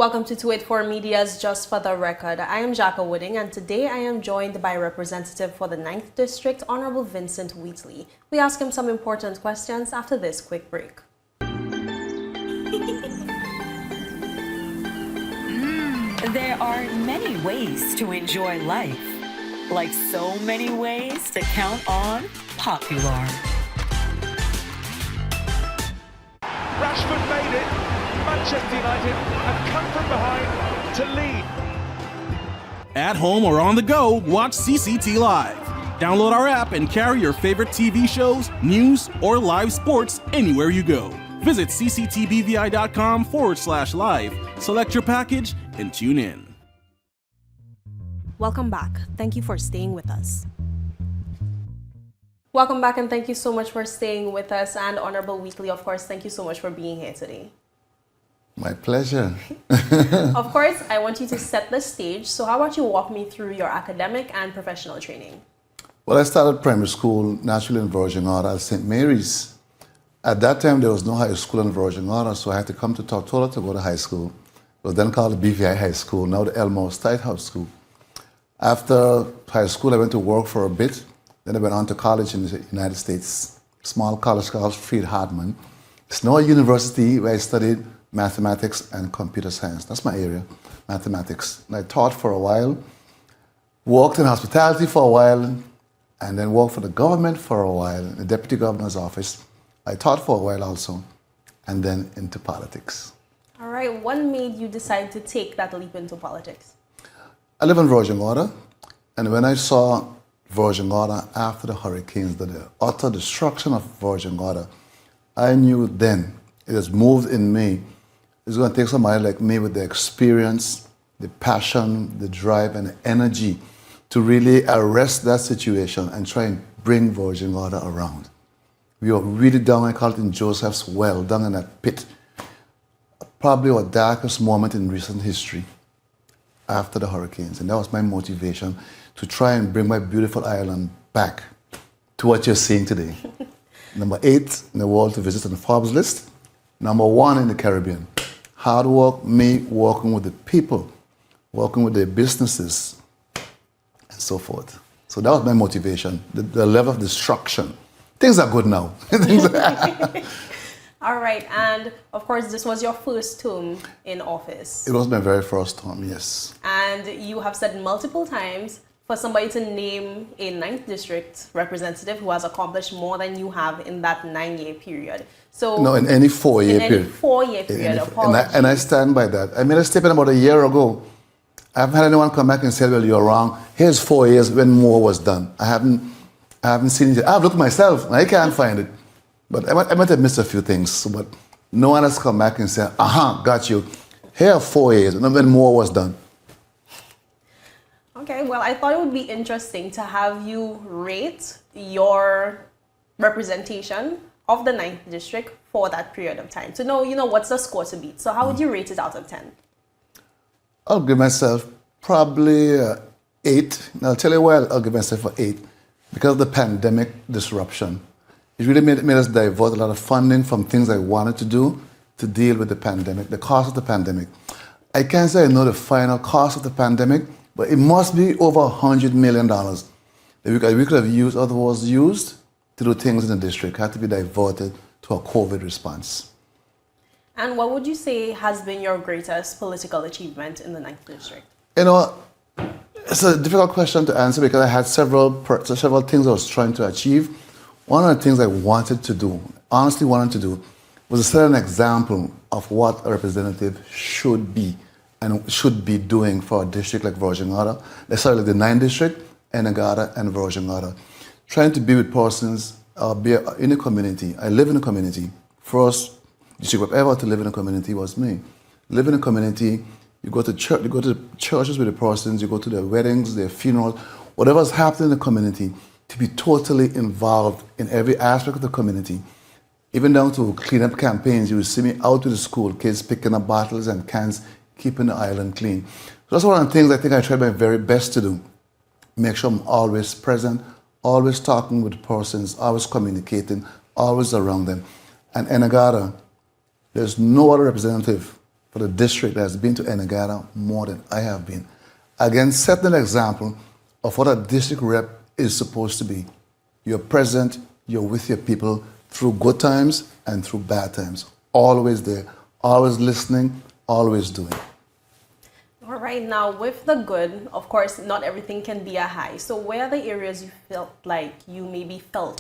Welcome to 284 Media's Just for the Record. I am Jacka Wooding, and today I am joined by Representative for the 9th District, Honorable Vincent Wheatley. We ask him some important questions after this quick break. There are many ways to enjoy life, like so many ways to count on popular. Rashford made it. Manchester United have come from behind to lead. At home or on the go, watch CCT Live. Download our app and carry your favorite TV shows, news, or live sports anywhere you go. Visit cctbvi.com/live, select your package, and tune in. Welcome back. Thank you for staying with us. Welcome back, and thank you so much for staying with us. And Honorable Wheatley, of course, thank you so much for being here today. My pleasure. Of course, I want you to set the stage. So how about you walk me through your academic and professional training? Well, I started primary school naturally in Virgin Gorda at St. Mary's. At that time, there was no high school in Virgin Gorda, so I had to come to Tortola to go to high school. It was then called the BVI High School, now the Elmore State House School. After high school, I went to work for a bit. Then I went on to college in the United States, small college called Freed Hardeman. It's now a university where I studied mathematics and computer science. That's my area, mathematics. And I taught for a while, worked in hospitality for a while, and then worked for the government for a while, in the deputy governor's office. I taught for a while also, and then into politics. All right, what made you decide to take that leap into politics? I live in Virgin Gorda, and when I saw Virgin Gorda after the hurricanes, the utter destruction of Virgin Gorda, I knew then it has moved in me. It's going to take somebody like me with the experience, the passion, the drive, and the energy to really arrest that situation and try and bring Virgin Gorda around. We were really down, I call it in Joseph's Well, down in that pit. Probably our darkest moment in recent history after the hurricanes. And that was my motivation to try and bring my beautiful island back to what you're seeing today. Number 8 in the world to visit on the Forbes list. Number 1 in the Caribbean. Hard work, me working with the people, working with their businesses, and so forth. So that was my motivation, the level of destruction. Things are good now. All right, and of course, this was your first term in office. It was my very first term, yes. And you have said multiple times for somebody to name a 9th District representative who has accomplished more than you have in that 9-year period. So no, in any 4-year period. In any 4-year period, and I stand by that. I made a statement about a year ago. I haven't had anyone come back and say, well, you're wrong. Here's 4 years when more was done. I haven't seen it. I've looked myself, and I can't find it. But I might have missed a few things. But no one has come back and said, got you. Here are 4 years when more was done. Okay, well, I thought it would be interesting to have you rate your representation of the 9th District for that period of time. To know, what's the score to beat. So how would you rate it out of 10? I'll give myself probably 8. And I'll tell you why I'll give myself an 8. Because of the pandemic disruption. It really made us divert a lot of funding from things I wanted to do to deal with the pandemic, the cost of the pandemic. I can't say I know the final cost of the pandemic, but it must be over $100 million that we could have used, otherwise used, to do things in the district, had to be diverted to a COVID response. And what would you say has been your greatest political achievement in the 9th District? It's a difficult question to answer because I had several things I was trying to achieve. One of the things I wanted to do, honestly wanted to do, was to set an example of what a representative should be and should be doing for a district like Virgin Gorda, like the 9th District, Enagada, and Virgin Gorda. Trying to be with persons, be in a community. I live in a community. First district ever to live in a community was me. Live in a community, you go to church, you go to churches with the persons, you go to their weddings, their funerals, whatever's happening in the community, to be totally involved in every aspect of the community. Even down to cleanup campaigns, you will see me out with the school kids picking up bottles and cans, keeping the island clean. So that's one of the things I think I tried my very best to do. Make sure I'm always present, always talking with persons, always communicating, always around them. And Enagada, there's no other representative for the district that has been to Enagata more than I have been. Again, setting an example of what a district rep is supposed to be. You're present, you're with your people through good times and through bad times. Always there, always listening, always doing. All right, now with the good, of course, not everything can be a high. So where are the areas you felt like you maybe fell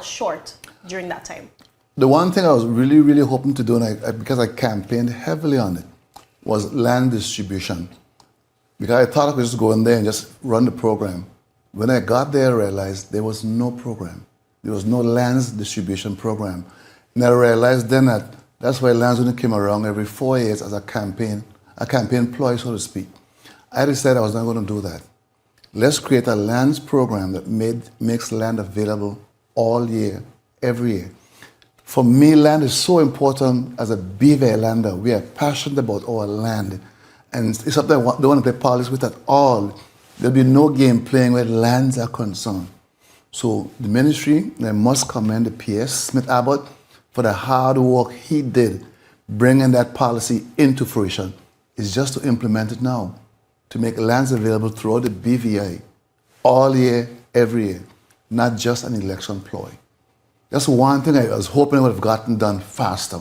short during that time? The one thing I was really, really hoping to do, and because I campaigned heavily on it, was land distribution. Because I thought I could just go in there and just run the program. When I got there, I realized there was no program. There was no lands distribution program. And I realized then that that's why lands only came around every 4 years as a campaign ploy, so to speak. I decided I was not going to do that. Let's create a lands program that makes land available all year, every year. For me, land is so important as a Beaver Islander. We are passionate about our land. And it's something I don't want to play politics with at all. There'll be no game playing where lands are concerned. So the ministry, I must commend the PS, Smith Abbott, for the hard work he did bringing that policy into fruition. It's just to implement it now, to make lands available throughout the BVI, all year, every year, not just an election ploy. That's one thing I was hoping I would have gotten done faster.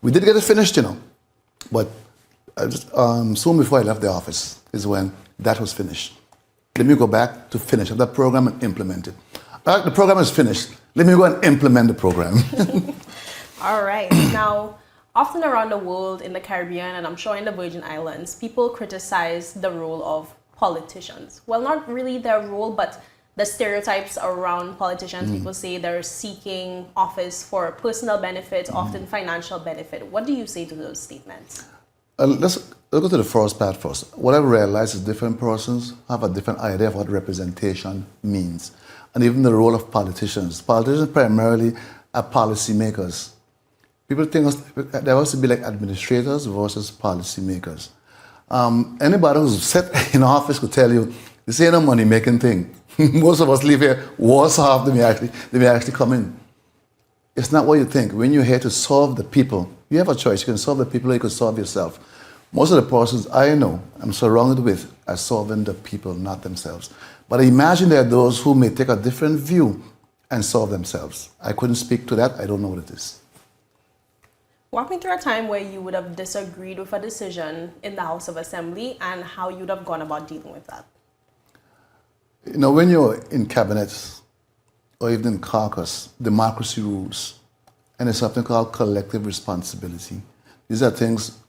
We did get it finished, but soon before I left the office is when that was finished. Let me go back to finish up that program and implement it. The program is finished. Let me go and implement the program. All right. Now, often around the world, in the Caribbean, and I'm sure in the Virgin Islands, people criticize the role of politicians. Well, not really their role, but the stereotypes around politicians. People say they're seeking office for personal benefit, often financial benefit. What do you say to those statements? Let's go to the first part first. What I've realized is different persons have a different idea of what representation means. And even the role of politicians. Politicians primarily are policymakers. People think there has to be like administrators versus policymakers. Anybody who's sat in office could tell you, this ain't a money-making thing. Most of us live here, once half they may actually come in. It's not what you think. When you're here to solve the people, you have a choice. You can solve the people or you can solve yourself. Most of the persons I know, I'm surrounded with, are solving the people, not themselves. But I imagine there are those who may take a different view and solve themselves. I couldn't speak to that. I don't know what it is. Walk me through a time where you would have disagreed with a decision in the House of Assembly and how you would have gone about dealing with that. When you're in cabinets or even in caucus, democracy rules, and there's something called collective responsibility. These are things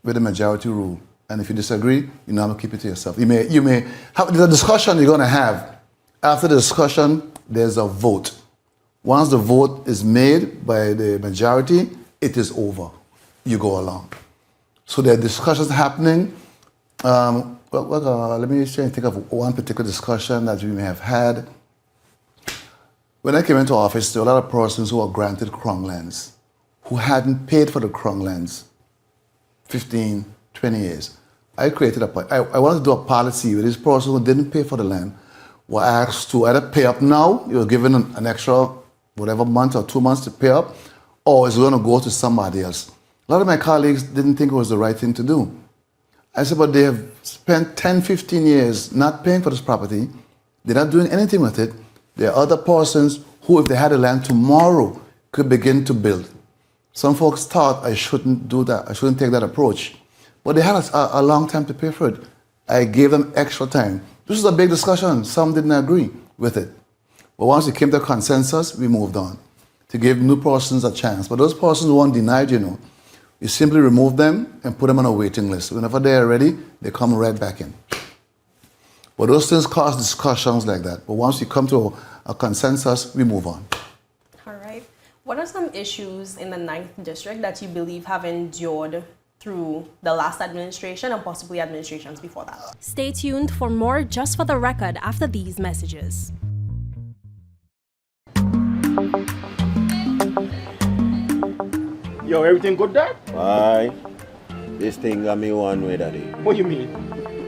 where the majority rule. And if you disagree, you know how to keep it to yourself. You may have the discussion you're going to have. After the discussion, there's a vote. Once the vote is made by the majority, it is over. You go along. So there are discussions happening. Let me try and think of one particular discussion that we may have had. When I came into office, there were a lot of persons who were granted Crown lands, who hadn't paid for the Crown lands 15, 20 years. I wanted to do a policy where these persons who didn't pay for the land were asked to either pay up now, you were given an extra whatever month or 2 months to pay up, or it's going to go to somebody else. A lot of my colleagues didn't think it was the right thing to do. I said, but they have spent 10, 15 years not paying for this property. They're not doing anything with it. There are other persons who, if they had the land tomorrow, could begin to build. Some folks thought I shouldn't do that. I shouldn't take that approach. But they had a long time to pay for it. I gave them extra time. This was a big discussion. Some didn't agree with it. But once we came to a consensus, we moved on to give new persons a chance. But those persons who weren't denied, you simply remove them and put them on a waiting list. Whenever they are ready, they come right back in. But those things cause discussions like that. But once we come to a consensus, we move on. All right. What are some issues in the 9th District that you believe have endured through the last administration and possibly administrations before that? Stay tuned for more Just for the Record after these messages. Yo, everything good, Dad? Why? This thing got me one way, Daddy. What do you mean?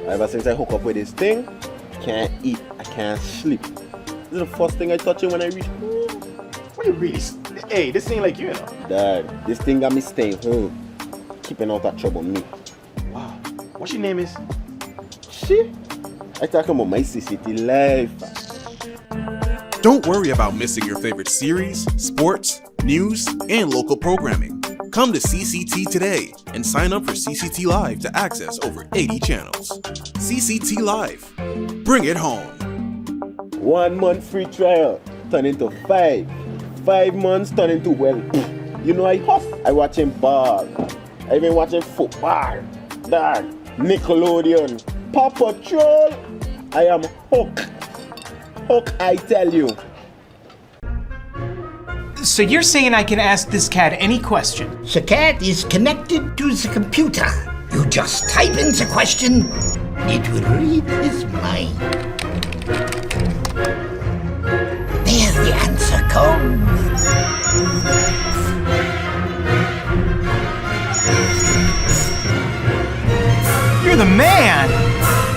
Ever since I hook up with this thing, I can't eat, I can't sleep. This is the first thing I touch it when I reach home. What do you really? Hey, this ain't like you, Dad, this thing got me staying home. keeping out of trouble me. Wow. What's your name is? She? I talking about my CCT life. Don't worry about missing your favorite series, sports, news, and local programming. Come to CCT today and sign up for CCT Live to access over 80 channels. CCT Live. Bring it home. 1 month free trial turn into 5. 5 months turn into, well, you know I huff. I watching ball. I been watching football. Dad, Nickelodeon, Paw Patrol. I am hooked. Hook, I tell you. So you're saying I can ask this cat any question? The cat is connected to the computer. You just type in the question, it will read his mind. There the answer comes. You're the man!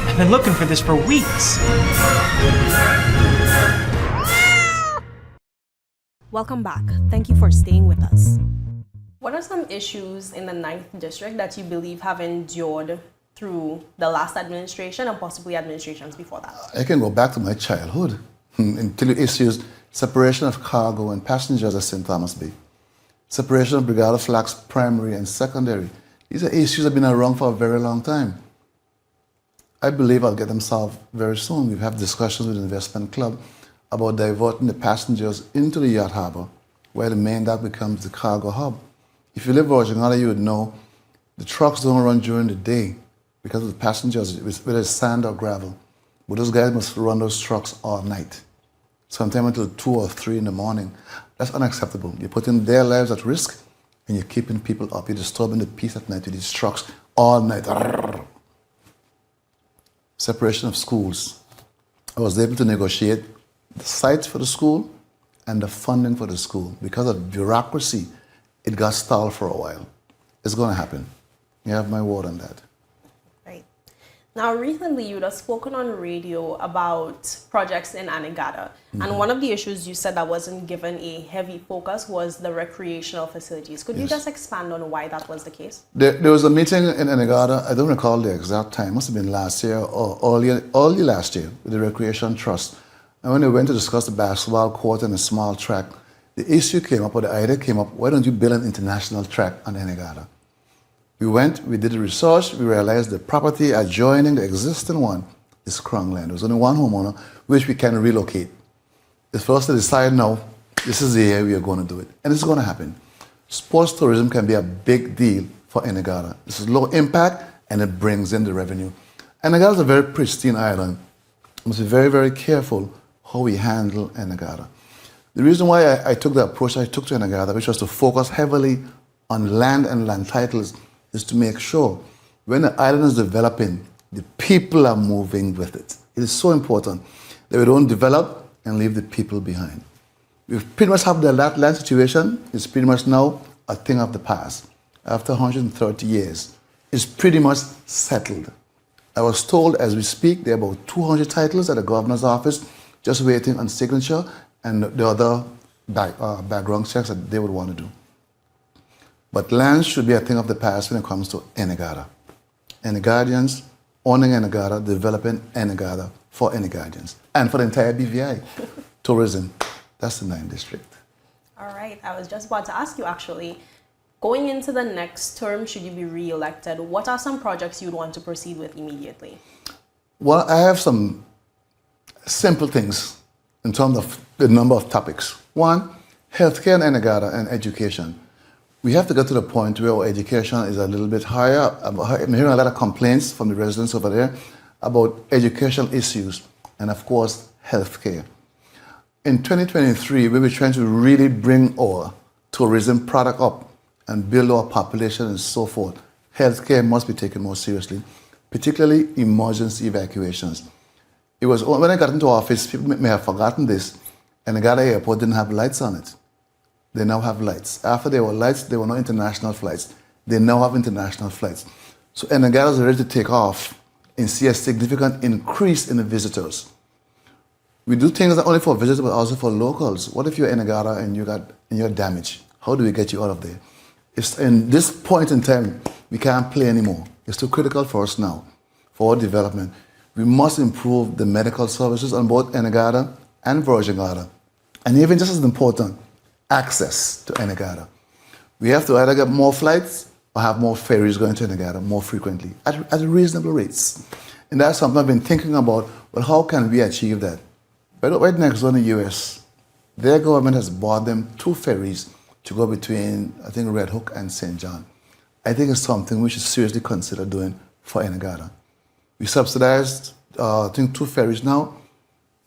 I've been looking for this for weeks. Welcome back. Thank you for staying with us. What are some issues in the 9th District that you believe have endured through the last administration and possibly administrations before that? I can go back to my childhood until the issues, separation of cargo and passengers at St. Thomas Bay, separation of Brigada Flags primary and secondary. These are issues that have been around for a very long time. I believe I'll get them solved very soon. We've had discussions with the Investment Club about diverting the passengers into the yacht harbor, where the main dock becomes the cargo hub. If you live in Virginia, you would know the trucks don't run during the day because of the passengers, whether it's sand or gravel. But those guys must run those trucks all night, sometimes until 2 or 3 in the morning. That's unacceptable. You're putting their lives at risk and you're keeping people up. You're disturbing the peace at night with these trucks all night. Separation of schools. I was able to negotiate the sites for the school and the funding for the school. Because of bureaucracy, it got stalled for a while. It's going to happen. You have my word on that. Right. Now, recently you have spoken on radio about projects in Anegada. And one of the issues you said that wasn't given a heavy focus was the recreational facilities. Could you just expand on why that was the case? There was a meeting in Anegada, I don't recall the exact time, it must have been last year or early last year, with the Recreation Trust. And when they went to discuss the basketball court and a small track, the issue came up, or the idea came up, why don't you build an international track on Anegada? We went, we did the research, we realized the property adjoining the existing one is Crown land. There's only one homeowner which we can relocate. It's for us to decide now, this is the year we are going to do it. And it's going to happen. Sports tourism can be a big deal for Anegada. This is low impact and it brings in the revenue. Anegada is a very pristine island. We must be very, very careful how we handle Anegada. The reason why I took the approach I took to Anegada, which was to focus heavily on land and land titles, is to make sure when the island is developing, the people are moving with it. It is so important that we don't develop and leave the people behind. We pretty much have that land situation is pretty much now a thing of the past. After 130 years, it's pretty much settled. I was told as we speak there are about 200 titles at the governor's office just waiting on signature and the other background checks that they would want to do. But land should be a thing of the past when it comes to Anegada. Anegadians owning Anegada, developing Anegada for Anegadians and for the entire BVI. Tourism, that's the 9th District. All right, I was just about to ask you actually, going into the next term, should you be re-elected, what are some projects you'd want to proceed with immediately? Well, I have some simple things in terms of the number of topics. One, healthcare in Anegada and education. We have to get to the point where our education is a little bit higher. I'm hearing a lot of complaints from the residents over there about educational issues and, of course, healthcare. In 2023, we were trying to really bring our tourism product up and build our population and so forth. Healthcare must be taken more seriously, particularly emergency evacuations. It was when I got into office, people may have forgotten this, and Anegada Airport didn't have lights on it. They now have lights. After there were lights, there were no international flights. They now have international flights. So Anegada is ready to take off and see a significant increase in the visitors. We do things not only for visitors, but also for locals. What if you're in Anegada and you're damaged? How do we get you out of there? If in this point in time, We can't play anymore. It's too critical for us now, for our development. We must improve the medical services on both Enegada and Virgin Gorda. And even just as important, access to Enegada. We have to either get more flights or have more ferries going to Enegada more frequently at reasonable rates. And that's something I've been thinking about. Well, how can we achieve that? Right next door in the US, their government has bought them 2 ferries to go between, I think, Red Hook and St. John. I think it's something we should seriously consider doing for Enegada. We subsidized, I think, 2 ferries now,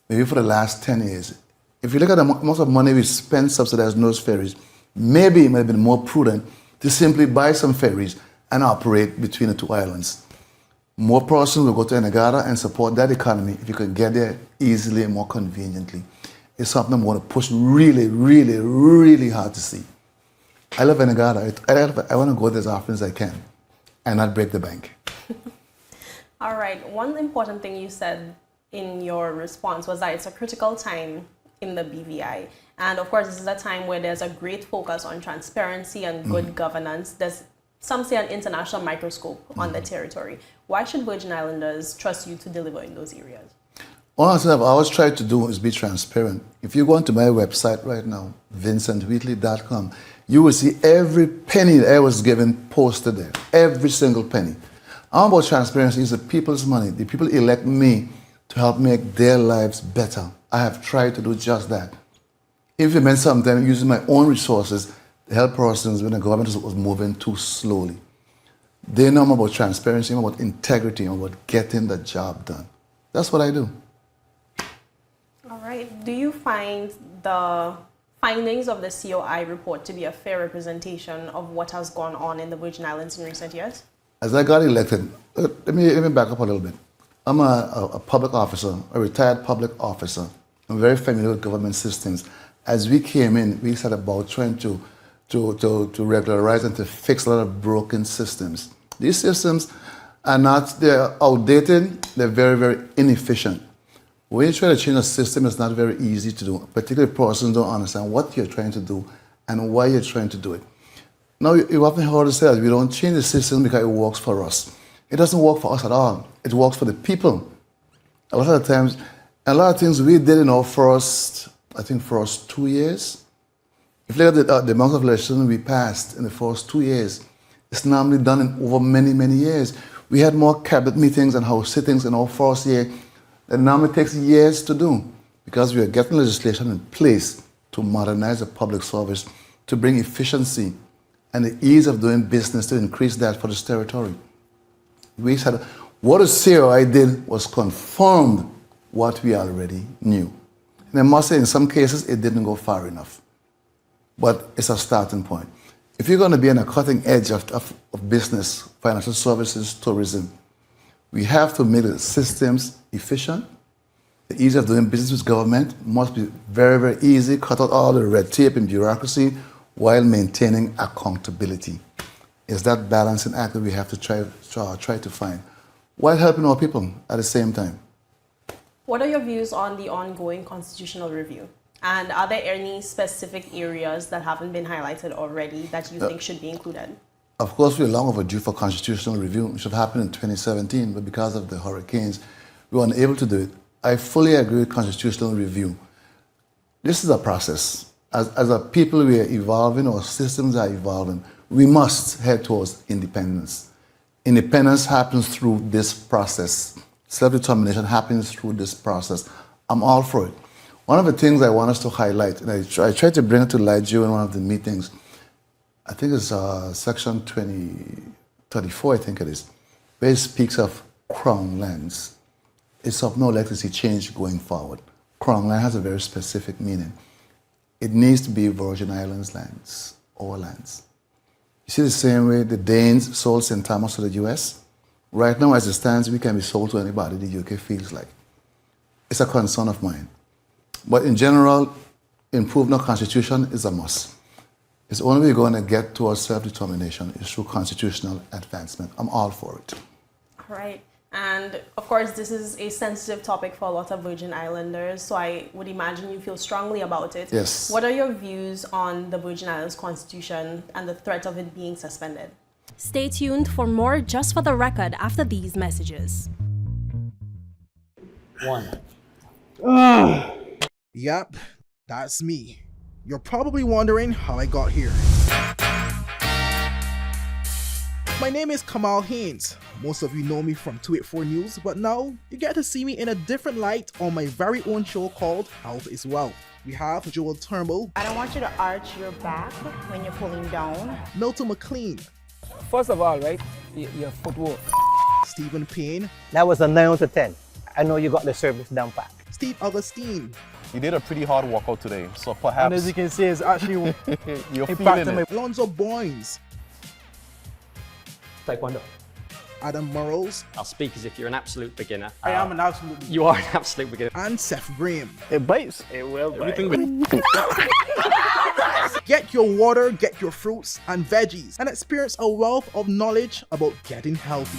maybe for the last 10 years. If you look at the amount of money we spent subsidizing those ferries, maybe it might have been more prudent to simply buy some ferries and operate between the 2 islands. More persons will go to Enegada and support that economy if you can get there easily and more conveniently. It's something I'm going to push really, really, really hard to see. I love Enegada. I want to go there as often as I can and not break the bank. All right. One important thing you said in your response was that it's a critical time in the BVI. And of course, this is a time where there's a great focus on transparency and good governance. There's, some say, an international microscope on the territory. Why should Virgin Islanders trust you to deliver in those areas? One thing I've always tried to do is be transparent. If you go onto my website right now, vincentwheatley.com, you will see every penny that I was given posted there, every single penny. I'm about transparency. It's the people's money. The people elect me to help make their lives better. I have tried to do just that. If it meant something, using my own resources to help persons when the government was moving too slowly. They know I'm about transparency, I'm about integrity, I'm about getting the job done. That's what I do. All right. Do you find the findings of the COI report to be a fair representation of what has gone on in the Virgin Islands in recent years? As I got elected, let me back up a little bit. I'm a public officer, a retired public officer. I'm very familiar with government systems. As we came in, we set about trying to regularize and to fix a lot of broken systems. These systems are not, they're outdated, they're very, very inefficient. When you try to change a system, it's not very easy to do, particularly if persons don't understand what you're trying to do and why you're trying to do it. Now, you often heard us say that we don't change the system because it works for us. It doesn't work for us at all. It works for the people. A lot of the times, a lot of things we did in our first 2 years. If you look at the amount of legislation we passed in the first 2 years, it's normally done in over many, many years. We had more cabinet meetings and house sittings in our first year that normally takes years to do because we are getting legislation in place to modernize the public service, to bring efficiency and the ease of doing business, to increase that for this territory. We said what the COI did was confirmed what we already knew. And I must say, in some cases, it didn't go far enough. But it's a starting point. If you're going to be on a cutting edge of business, financial services, tourism, we have to make the systems efficient. The ease of doing business with government must be very, very easy, cut out all the red tape and bureaucracy while maintaining accountability. It's that balancing act that we have to try to find while helping our people at the same time. What are your views on the ongoing constitutional review? And are there any specific areas that haven't been highlighted already that you think should be included? Of course, we're long overdue for constitutional review. It should have happened in 2017, but because of the hurricanes, we were unable to do it. I fully agree with constitutional review. This is a process. As a people, we are evolving, our systems are evolving. We must head towards independence. Independence happens through this process. Self-determination happens through this process. I'm all for it. One of the things I want us to highlight, and I tried to bring it to light during one of the meetings, I think it's section 2034, I think it is, where it speaks of crown lands. It's of no likely to see change going forward. Crown land has a very specific meaning. It needs to be Virgin Islands lands, our lands. You see the same way the Danes sold St. Thomas to the US? Right now, as it stands, we can be sold to anybody the UK feels like. It's a concern of mine. But in general, improving our constitution is a must. It's the only way we're going to get towards self-determination is through constitutional advancement. I'm all for it. All right. And of course, this is a sensitive topic for a lot of Virgin Islanders, so I would imagine you feel strongly about it. Yes. What are your views on the Virgin Islands Constitution and the threat of it being suspended? Stay tuned for more Just for the Record after these messages. Yep, that's me. You're probably wondering how I got here. My name is Kamal Haynes. Most of you know me from 284 News, but now you get to see me in a different light on my very own show called Health is Wealth. We have Joel Turnbull. I don't want you to arch your back when you're pulling down. Milton McLean. First of all, right, your footwork. Stephen Payne. That was a 9 out of 10. I know you got the service down pat. Steve Augustine. You did a pretty hard workout today, so perhaps... And as you can see, it's actually you're feeling it. Alonzo Boynes. Taekwondo. Adam Murrows. I'll speak as if you're an absolute beginner. I am an absolute beginner. You are an absolute beginner. And Seth Graham. It bites. It will Everything bite. Get your water, get your fruits and veggies, and experience a wealth of knowledge about getting healthy.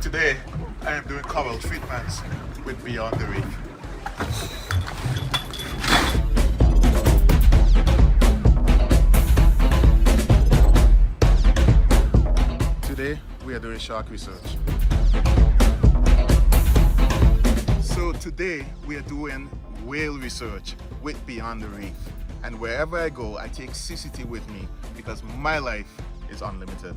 Today, I am doing cobble treatments with Beyond the Reef. Today, we are doing shark research. So today, we are doing whale research with Beyond the Reef. And wherever I go, I take CCT with me because my life is unlimited.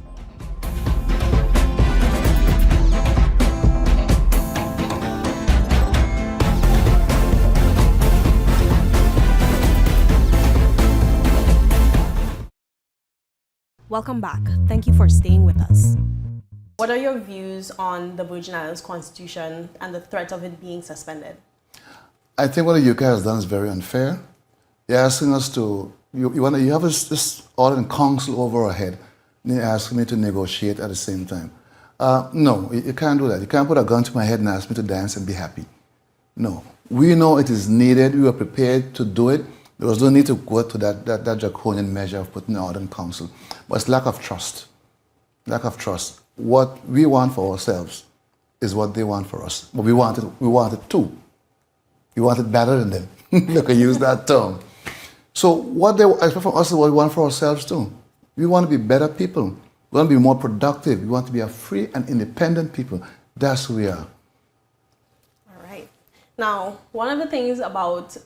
Welcome back. Thank you for staying with us. What are your views on the Virgin Islands Constitution and the threat of it being suspended? I think what the UK has done is very unfair. They're asking us to, you have this order in council over our head, and they're asking me to negotiate at the same time. No, you can't do that. You can't put a gun to my head and ask me to dance and be happy. No. We know it is needed. We were prepared to do it. There was no need to go to that draconian measure of putting the order in council. But it's lack of trust. Lack of trust. What we want for ourselves is what they want for us. But we want it too. We want it better than them. You can use that term. So what they expect from us is what we want for ourselves too. We want to be better people. We want to be more productive. We want to be a free and independent people. That's who we are. All right. Now, one of the things about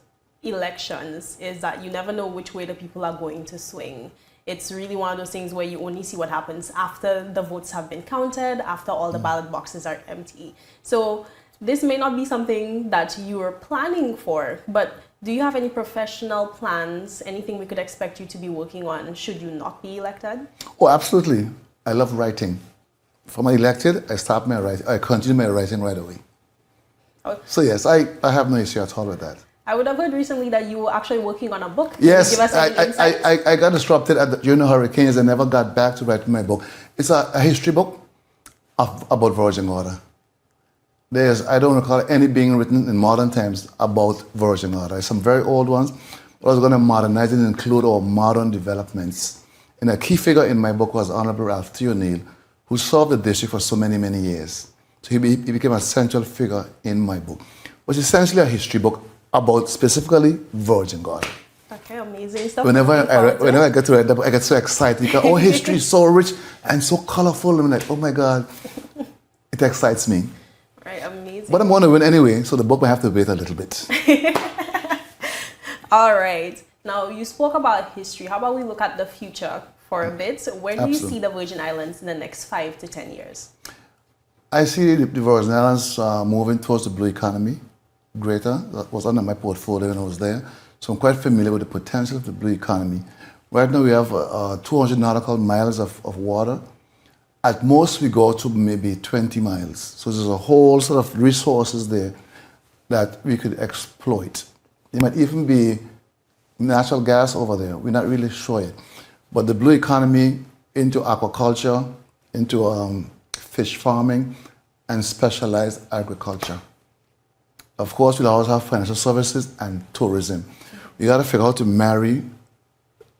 elections is that you never know which way the people are going to swing. It's really one of those things where you only see what happens after the votes have been counted, after all the ballot boxes are empty. So this may not be something that you're planning for, but do you have any professional plans, anything we could expect you to be working on should you not be elected? Oh, absolutely. I love writing. From elected, I continue my writing right away. Okay. So yes, I have no issue at all with that. I would have heard recently that you were actually working on a book. Yes, give us any insights? I got disrupted during the hurricanes and never got back to writing my book. It's a history book about virgin water. I don't recall any being written in modern times about virgin water. There's some very old ones, but I was going to modernize it and include our modern developments. And a key figure in my book was Honorable Ralph T. O'Neill, who served the district for so many, many years. So he became a central figure in my book. It was essentially a history book about specifically virgin water. Okay, amazing stuff. Whenever I get to read the book, I get so excited because history is so rich and so colorful. I'm like, oh my God, it excites me. Right, amazing. But I'm going to win anyway, so the book will have to wait a little bit. All right. Now, you spoke about history. How about we look at the future for a bit? So where do you see the Virgin Islands in the next 5 to 10 years? I see the Virgin Islands moving towards the blue economy. Greater. That was under my portfolio when I was there. So I'm quite familiar with the potential of the blue economy. Right now we have 200 nautical miles of water. At most we go to maybe 20 miles. So there's a whole sort of resources there that we could exploit. There might even be natural gas over there. We're not really sure yet. But the blue economy into aquaculture, into fish farming, and specialized agriculture. Of course, we'll always have financial services and tourism. We got to figure out how to marry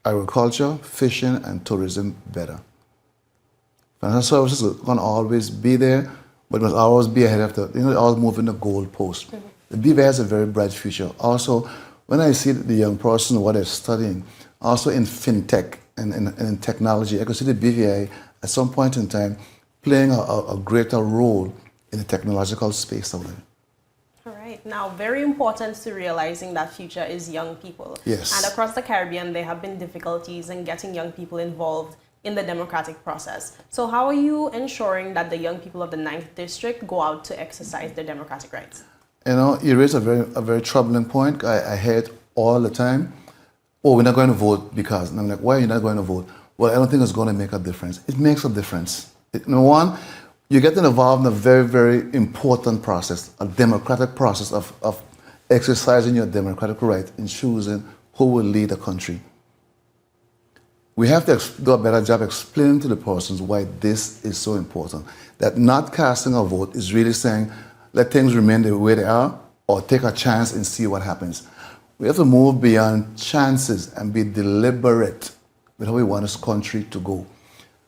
agriculture, fishing, and tourism better. Financial services is going to always be there, but it must always be ahead of always moving the goalpost. The BVI has a very bright future. Also, when I see the young person, what they're studying, also in fintech and in technology, I can see the BVI at some point in time playing a greater role in the technological space of it. All right. Now, very important to realizing that future is young people. Yes. And across the Caribbean, there have been difficulties in getting young people involved in the democratic process. So how are you ensuring that the young people of the 9th District go out to exercise their democratic rights? You raise a very troubling point. I hear it all the time. Oh, we're not going to vote because. And I'm like, why are you not going to vote? Well, I don't think it's going to make a difference. It makes a difference. Number one, you're getting involved in a very, very important process, a democratic process of exercising your democratic right in choosing who will lead the country. We have to do a better job explaining to the persons why this is so important. That not casting a vote is really saying, let things remain the way they are, or take a chance and see what happens. We have to move beyond chances and be deliberate with how we want this country to go.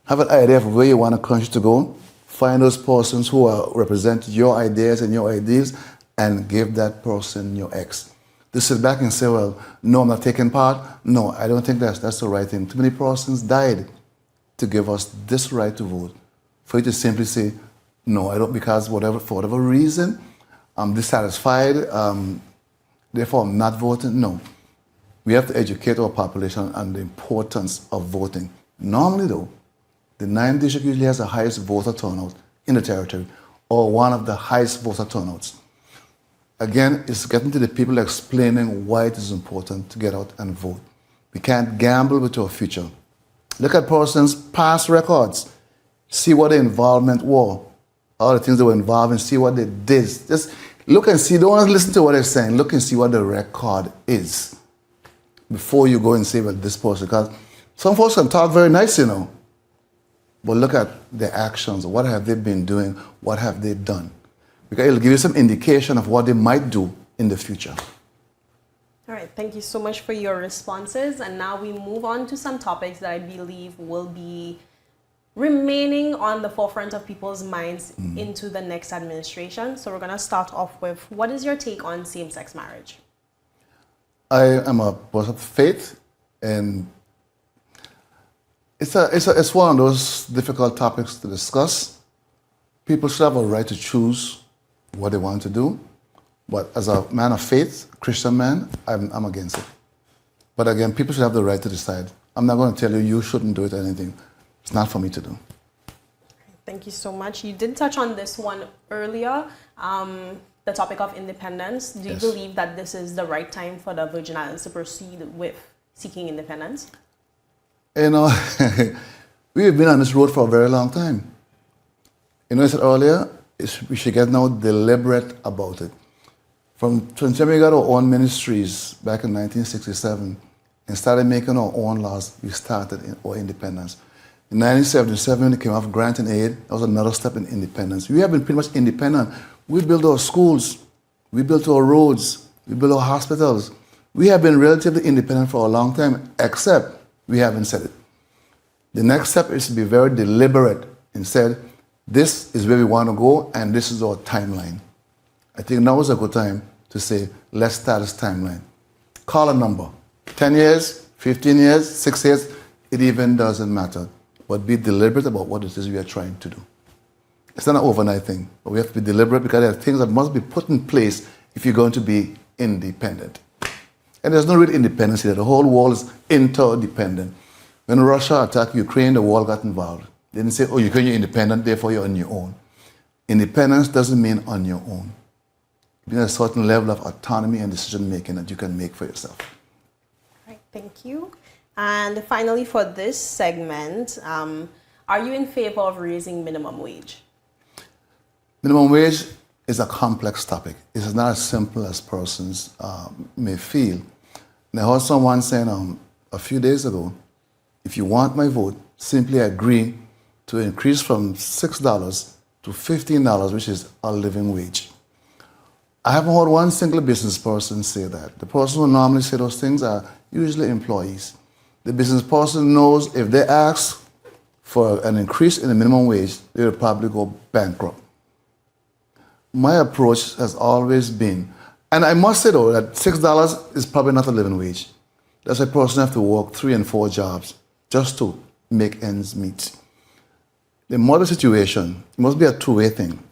Have an idea of where you want a country to go. Find those persons who represent your ideas and your ideas and give that person your X. To sit back and say, well, no, I'm not taking part. No, I don't think that's the right thing. Too many persons died to give us this right to vote. For you to simply say, no, I don't, because for whatever reason, I'm dissatisfied, therefore I'm not voting. No. We have to educate our population on the importance of voting. Normally though, the 9th District usually has the highest voter turnout in the territory, or one of the highest voter turnouts. Again, it's getting to the people explaining why it is important to get out and vote. We can't gamble with our future. Look at persons' past records. See what their involvement were. All the things they were involved in, see what they did. Just look and see, don't listen to what they're saying. Look and see what the record is before you go and say, well, this person. Because some folks can talk very nice, but look at their actions. What have they been doing? What have they done? Because it'll give you some indication of what they might do in the future. All right, thank you so much for your responses. And now we move on to some topics that I believe will be remaining on the forefront of people's minds into the next administration. So we're going to start off with, what is your take on same-sex marriage? I am a person of faith, and it's one of those difficult topics to discuss. People should have a right to choose what they want to do, but as a man of faith, Christian man, I'm against it. But again, people should have the right to decide. I'm not going to tell you you shouldn't do it or anything. It's not for me to do. Thank you so much. You did touch on this one earlier, the topic of independence. Do you believe that this is the right time for the Virgin Islands to proceed with seeking independence? We have been on this road for a very long time. I said earlier, we should get now deliberate about it. From when we got our own ministries back in 1967 and started making our own laws, we started our independence. In 1977, it came off grant and aid. That was another step in independence. We have been pretty much independent. We built our schools. We built our roads. We built our hospitals. We have been relatively independent for a long time, except we haven't said it. The next step is to be very deliberate and said, this is where we want to go, and this is our timeline. I think now is a good time to say, let's start this timeline. Call a number. 10 years, 15 years, 6 years, it even doesn't matter. But be deliberate about what it is we are trying to do. It's not an overnight thing, but we have to be deliberate because there are things that must be put in place if you're going to be independent. And there's no real independence here. The whole world is interdependent. When Russia attacked Ukraine, the world got involved. They didn't say, oh, you're independent, therefore you're on your own. Independence doesn't mean on your own. It means a certain level of autonomy and decision making that you can make for yourself. All right, thank you. And finally, for this segment, are you in favor of raising minimum wage? Minimum wage is a complex topic. It's not as simple as persons may feel. And I heard someone saying a few days ago, if you want my vote, simply agree to increase from $6 to $15, which is a living wage. I haven't heard one single business person say that. The person who normally say those things are usually employees. The business person knows if they ask for an increase in the minimum wage, they would probably go bankrupt. My approach has always been, and I must say though, that $6 is probably not a living wage. That's a person have to work 3 and 4 jobs just to make ends meet. The model situation must be a two-way thing.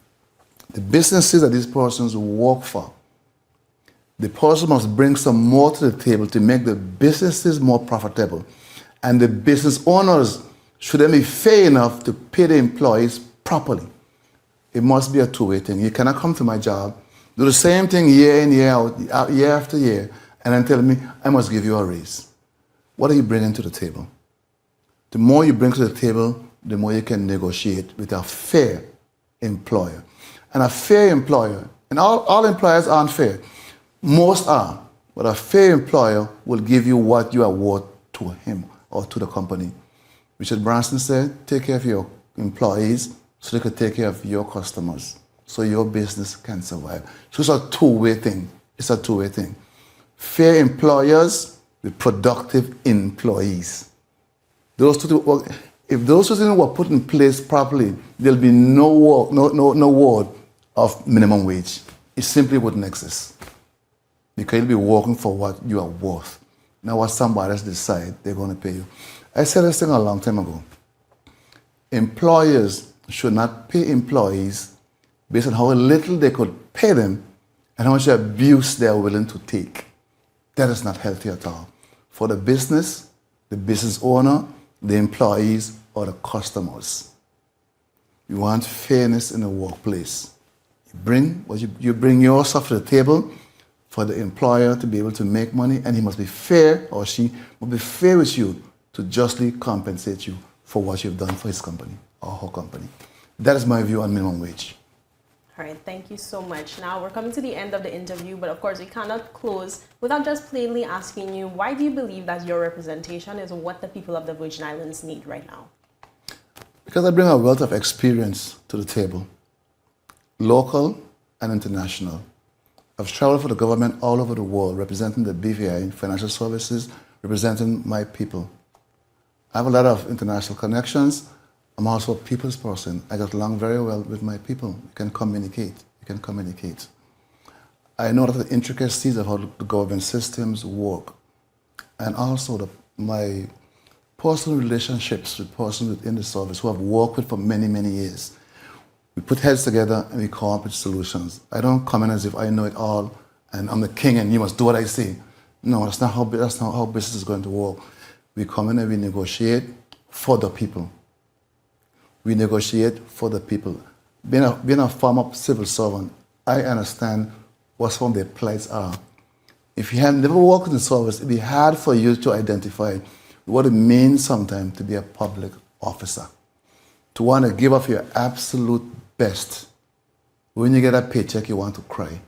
The businesses that these persons work for, the person must bring some more to the table to make the businesses more profitable. And the business owners should then be fair enough to pay the employees properly. It must be a two-way thing. You cannot come to my job, do the same thing year in, year out, year after year, and then tell me, I must give you a raise. What are you bringing to the table? The more you bring to the table, the more you can negotiate with a fair employer. And a fair employer, and all employers aren't fair. Most are, but a fair employer will give you what you are worth to him or to the company. Richard Branson said, take care of your employees so they can take care of your customers, so your business can survive. So it's a two-way thing. It's a two-way thing. Fair employers with productive employees. Those two, if those two things were put in place properly, there'll be no word of minimum wage. It simply wouldn't exist. Because you'll be working for what you are worth. Now what somebody else decide they're going to pay you. I said this thing a long time ago. Employers should not pay employees based on how little they could pay them and how much abuse they're willing to take. That is not healthy at all. For the business owner, the employees, or the customers. You want fairness in the workplace. You bring your stuff to the table for the employer to be able to make money, and he must be fair, or she must be fair with you to justly compensate you for what you've done for his company or her company. That is my view on minimum wage. All right, thank you so much. Now we're coming to the end of the interview, but of course we cannot close without just plainly asking you, why do you believe that your representation is what the people of the Virgin Islands need right now? Because I bring a wealth of experience to the table, local and international. I've traveled for the government all over the world, representing the BVI, financial services, representing my people. I have a lot of international connections. I'm also a people's person. I get along very well with my people. You can communicate. I know the intricacies of how the government systems work. And also my personal relationships with persons within the service who I've worked with for many, many years. We put heads together and we come up with solutions. I don't come in as if I know it all and I'm the king and you must do what I say. No, that's not how business is going to work. We come in and we negotiate for the people. We negotiate for the people. Being a former civil servant, I understand what some of their plights are. If you have never worked in the service, it'd be hard for you to identify what it means sometimes to be a public officer. To want to give up your absolute best. When you get a paycheck, you want to cry.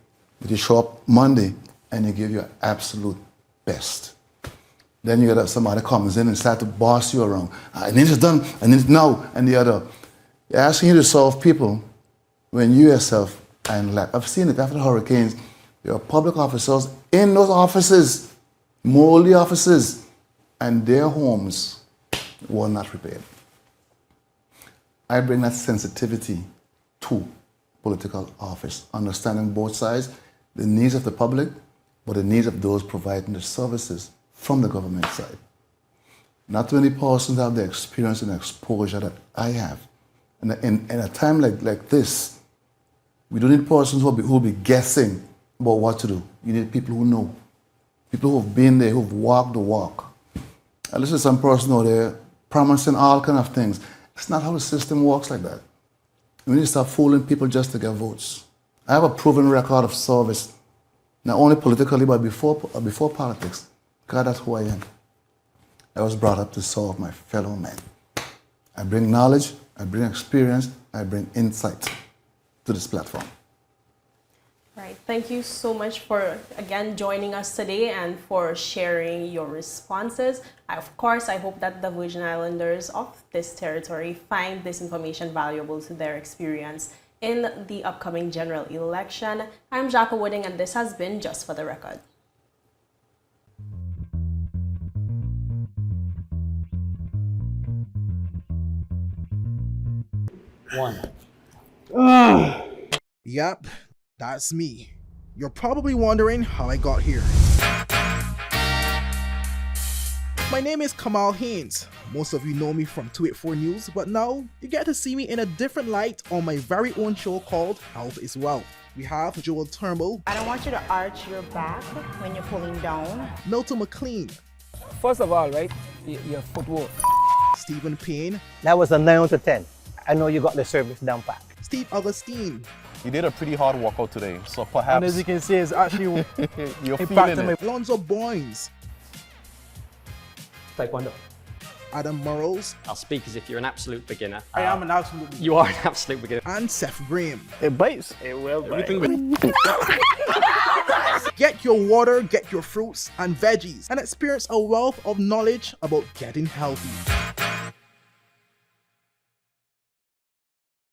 But you show up Monday and you give your absolute best. Then you get somebody comes in and start to boss you around. I need it done, I need it now, and the other. They're asking you to solve people when you yourself are in lack. I've seen it after the hurricanes. There are public officers in those offices, moldy offices, and their homes were not repaired. I bring that sensitivity to political office, understanding both sides, the needs of the public, but the needs of those providing the services from the government side. Not too many persons have the experience and exposure that I have. And in a time like this, we don't need persons who will be guessing about what to do. You need people who know, people who have been there, who have walked the walk. I listen to some person out there promising all kind of things. It's not how the system works like that. We need to stop fooling people just to get votes. I have a proven record of service, not only politically, but before politics. God, that's who I am. I was brought up to serve my fellow men. I bring knowledge, I bring experience, I bring insight to this platform. Right. Thank you so much for, again, joining us today and for sharing your responses. Of course, I hope that the Virgin Islanders of this territory find this information valuable to their experience in the upcoming general election. I'm Jacques Wooding, and this has been Just for the Record. Yep, that's me. You're probably wondering how I got here. My name is Kamal Haynes. Most of you know me from 284 News, but now you get to see me in a different light on my very own show called Health is Wealth. We have Joel Turnbull. I don't want you to arch your back when you're pulling down. Milton McLean. First of all, right, your footwork. Stephen Payne. That was a 9 out of 10. I know you got the service down pat. Steve Augustine. You did a pretty hard workout today, so perhaps... And as you can see, it's actually you're impacting feeling me. it. Alonzo Boynes. Taekwondo. Adam Murrows. I'll speak as if you're an absolute beginner. I am an absolute beginner. You are an absolute beginner. And Seth Graham. It bites. It will Everything Get your water, get your fruits and veggies, and experience a wealth of knowledge about getting healthy.